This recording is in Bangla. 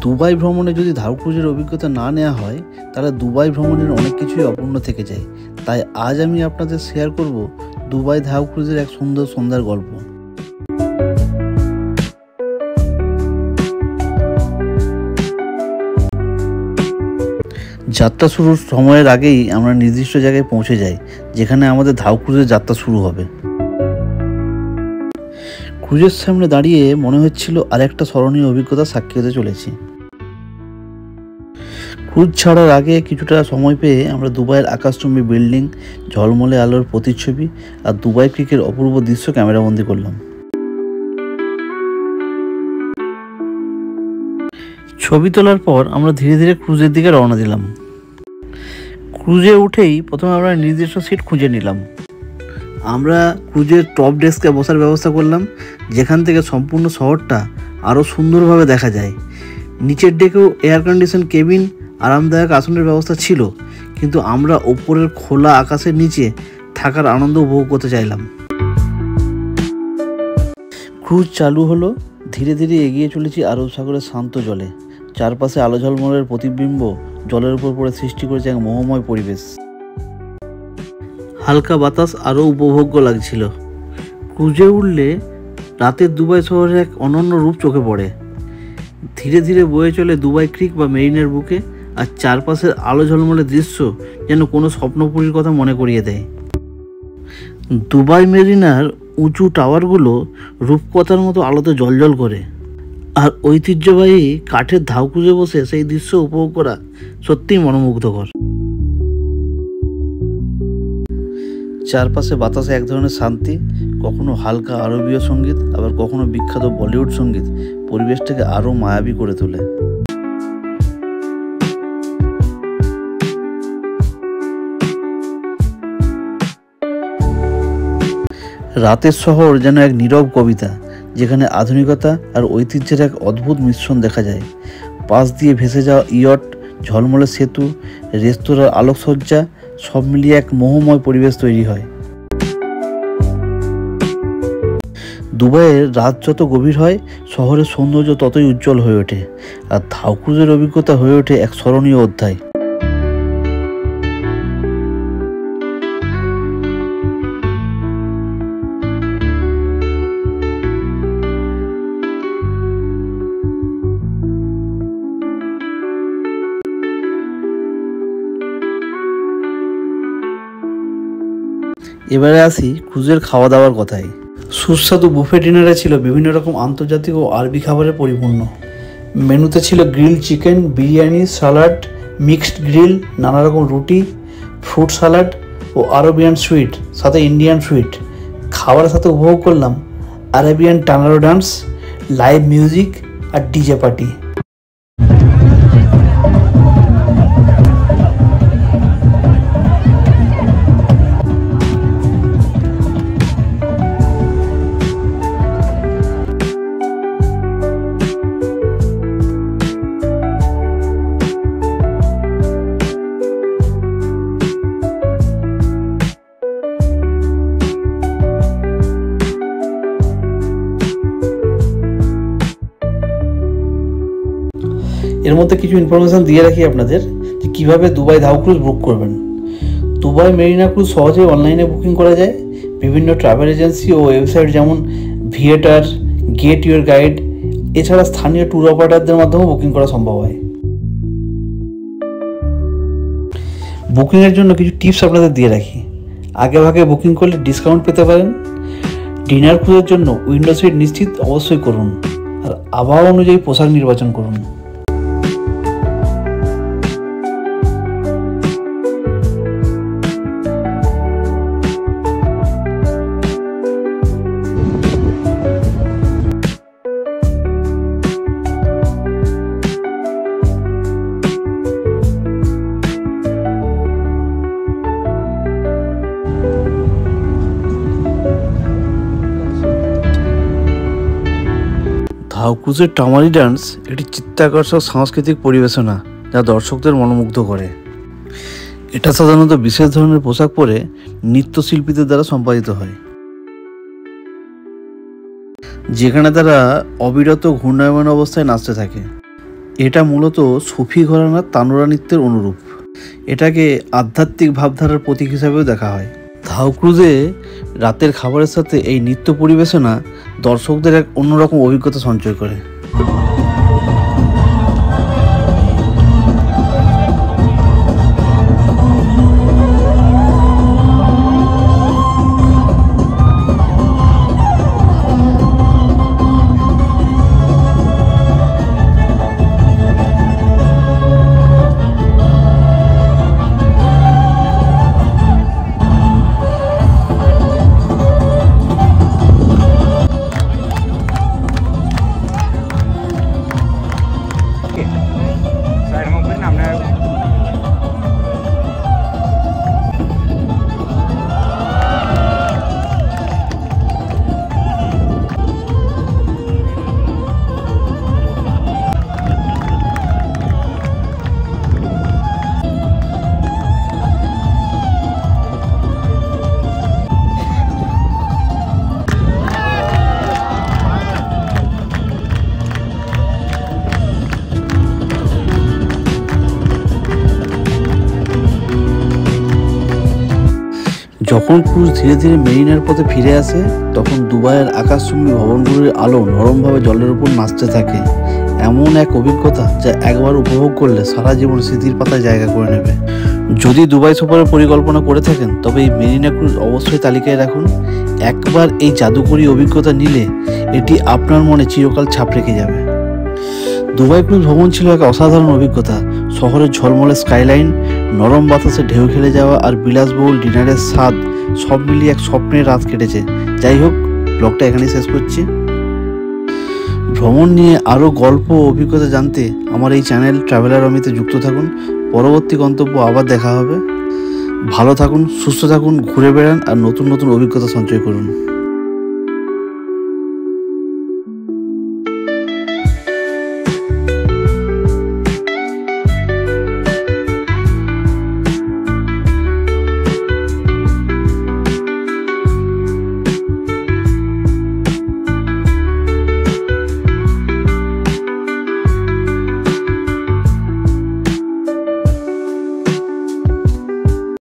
দুবাই ভ্রমণে যদি ধাউ ক্রুজের অভিজ্ঞতা না নেওয়া হয় তাহলে দুবাই ভ্রমণের অনেক কিছুই অপূর্ণ থেকে যায়। তাই আজ আমি আপনাদের শেয়ার করব দুবাই ধাউ ক্রুজের এক সুন্দর সন্ধ্যার গল্প। যাত্রা শুরুর সময়ের আগেই আমরা নির্দিষ্ট জায়গায় পৌঁছে যাই যেখানে আমাদের ধাউ ক্রুজের যাত্রা শুরু হবে। ক্রুজের সামনে দাঁড়িয়ে মনে হচ্ছিল আরেকটা স্মরণীয় অভিজ্ঞতা সাক্ষী হতে চলেছি। ক্রুজ ছাড়ার আগে কিছুটা সময় পেয়ে আমরা দুবাইয়ের আকাশচুম্বী বিল্ডিং, ঝলমলে আলোর প্রতিচ্ছবি আর দুবাই ক্রিকের অপূর্ব দৃশ্য ক্যামেরাবন্দি করলাম। ছবি তোলার পর আমরা ধীরে ধীরে ক্রুজের দিকে রওনা দিলাম। ক্রুজে উঠেই প্রথমে আমরা নির্দিষ্ট সিট খুঁজে নিলাম। আমরা ক্রুজের টপ ডেস্কে বসার ব্যবস্থা করলাম, যেখান থেকে সম্পূর্ণ শহরটা আরও সুন্দরভাবে দেখা যায়। নিচের ডেকেও এয়ার কন্ডিশন কেবিন, আরামদায়ক আসনের ব্যবস্থা ছিল, কিন্তু আমরা ওপরের খোলা আকাশের নিচে থাকার আনন্দ উপভোগ করতে চাইলাম। ক্রুজ চালু হলো, ধীরে ধীরে এগিয়ে চলেছি আরব সাগরের শান্ত জলে। চারপাশে আলো ঝলমলের প্রতিবিম্ব জলের উপর পড়ে সৃষ্টি করেছে এক মোহময় পরিবেশ। হালকা বাতাস আরও উপভোগ্য লাগছিল। ক্রুজে উঠলে রাতের দুবাই শহরের এক অনন্য রূপ চোখে পড়ে। ধীরে ধীরে বয়ে চলে দুবাই ক্রিক বা মেরিনের বুকে, আর চারপাশের আলো ঝলমলে দৃশ্য যেন কোনো স্বপ্নপুরীর কথা মনে করিয়ে দেয়। দুবাই মেরিনার উঁচু টাওয়ারগুলো রূপকথার মতো আলোতে জ্বলজ্বল করে, আর ঐতিহ্যবাহী কাঠের ধাউ ক্রুজে বসে সেই দৃশ্য উপভোগ করা সত্যিই মনোমুগ্ধকর। চারপাশে বাতাসে এক ধরনের শান্তি, কখনো হালকা আরবীয় সঙ্গীত, আবার কখনো বিখ্যাত বলিউড সঙ্গীত পরিবেশটাকে আরও মায়াবী করে তোলে। রাতের শহর যেন এক নীরব কবিতা, যেখানে আধুনিকতা আর ঐতিহ্যের এক অদ্ভুত মিশ্রণ দেখা যায়। পাশ দিয়ে ভেসে যাওয়া ইয়ট, ঝলমলে সেতু, রেস্তোরাঁর আলোকসজ্জা সব মিলিয়ে এক মোহময় পরিবেশ তৈরি হয়। দুবাইয়ের রাত যত গভীর হয়, শহরের সৌন্দর্য ততই উজ্জ্বল হয়ে ওঠে, আর ধাউ ক্রুজের অভিজ্ঞতা হয়ে ওঠে এক স্মরণীয় অধ্যায়। এবারে আসি ক্রুজের খাওয়া দাওয়ার কথায়। সুস্বাদু বুফে ডিনারে ছিল বিভিন্ন রকম আন্তর্জাতিক ও আরবি খাবারে পরিপূর্ণ। মেনুতে ছিল grill chicken, biryani, salad, mixed grill, নানা রকম রুটি, ফ্রুট সালাড ও আরবিয়ান সুইট, সাথে ইন্ডিয়ান সুইট। খাবারের সাথে উপভোগ করলাম আরবিয়ান টানারো ডান্স, লাইভ মিউজিক আর ডিজে পার্টি। এর মধ্যে কিছু ইনফরমেশন দিয়ে রাখি আপনাদের, যে কীভাবে দুবাই ধাউ ক্রুজ বুক করবেন। দুবাই মেরিনা ক্রুজ সহজেই অনলাইনে বুকিং করা যায়। বিভিন্ন ট্রাভেল এজেন্সি ও ওয়েবসাইট যেমন ভিয়েটার, গেট ইউর গাইড, এছাড়া স্থানীয় ট্যুর অপারেটরদের মাধ্যমেও বুকিং করা সম্ভব হয়। বুকিংয়ের জন্য কিছু টিপস আপনাদের দিয়ে রাখি। আগে ভাগে বুকিং করলে ডিসকাউন্ট পেতে পারেন। ডিনার ক্রুজের জন্য উইন্ডো সিট নিশ্চিত অবশ্যই করুন, আর আবহাওয়া অনুযায়ী পোশাক নির্বাচন করুন। ধাউ ক্রুজের টামারি ডান্স একটি চিত্তাকর্ষক সাংস্কৃতিক পরিবেশনা যা দর্শকদের মনোমুগ্ধ করে। এটা সাধারণত বিশেষ ধরনের পোশাক পরে নৃত্যশিল্পীদের দ্বারা সম্পাদিত হয়, যেখানে তারা অবিরত ঘূর্ণায়মান অবস্থায় নাচতে থাকে। এটা মূলত সুফি ঘরানার তানোরা নৃত্যের অনুরূপ। এটাকে আধ্যাত্মিক ভাবধারার প্রতীক হিসাবেও দেখা হয়। ধাউ ক্রুজে রাতের খাবারের সাথে এই নৃত্য পরিবেশনা দর্শকদের এক অন্যরকম অভিজ্ঞতা সঞ্চয় করে। যখন ক্রুজ ধীরে ধীরে মেরিনার পথে ফিরে আসে, তখন দুবাইয়ের আকাশচুম্বী ভবনগুলির আলো নরমভাবে জলের উপর নাচতে থাকে। এমন এক অভিজ্ঞতা যা একবার উপভোগ করলে সারা জীবন স্মৃতির পাতায় জায়গা করে নেবে। যদি দুবাই সফরের পরিকল্পনা করে থাকেন, তবে এই মেরিনা ক্রুজ অবশ্যই তালিকায় রাখুন। একবার এই জাদুকরী অভিজ্ঞতা নিলে এটি আপনার মনে চিরকাল ছাপ রেখে যাবে। দুবাই ক্রুজ ভ্রমণ ছিল এক অসাধারণ অভিজ্ঞতা। শহরের ঝলমলে স্কাইলাইন, নরম বাতাসে ঢেউ খেলে যাওয়া আর বিলাসবহুল ডিনারের স্বাদ সব মিলিয়ে এক স্বপ্নের রাত কেটেছে। যাই হোক, ব্লগটা এখানেই শেষ করছি। ভ্রমণ নিয়ে আরও গল্প ও অভিজ্ঞতা জানতে আমার এই চ্যানেল ট্রাভেলার অমিতে যুক্ত থাকুন। পরবর্তী গন্তব্য আবার দেখা হবে। ভালো থাকুন, সুস্থ থাকুন, ঘুরে বেড়ান আর নতুন নতুন অভিজ্ঞতা সঞ্চয় করুন।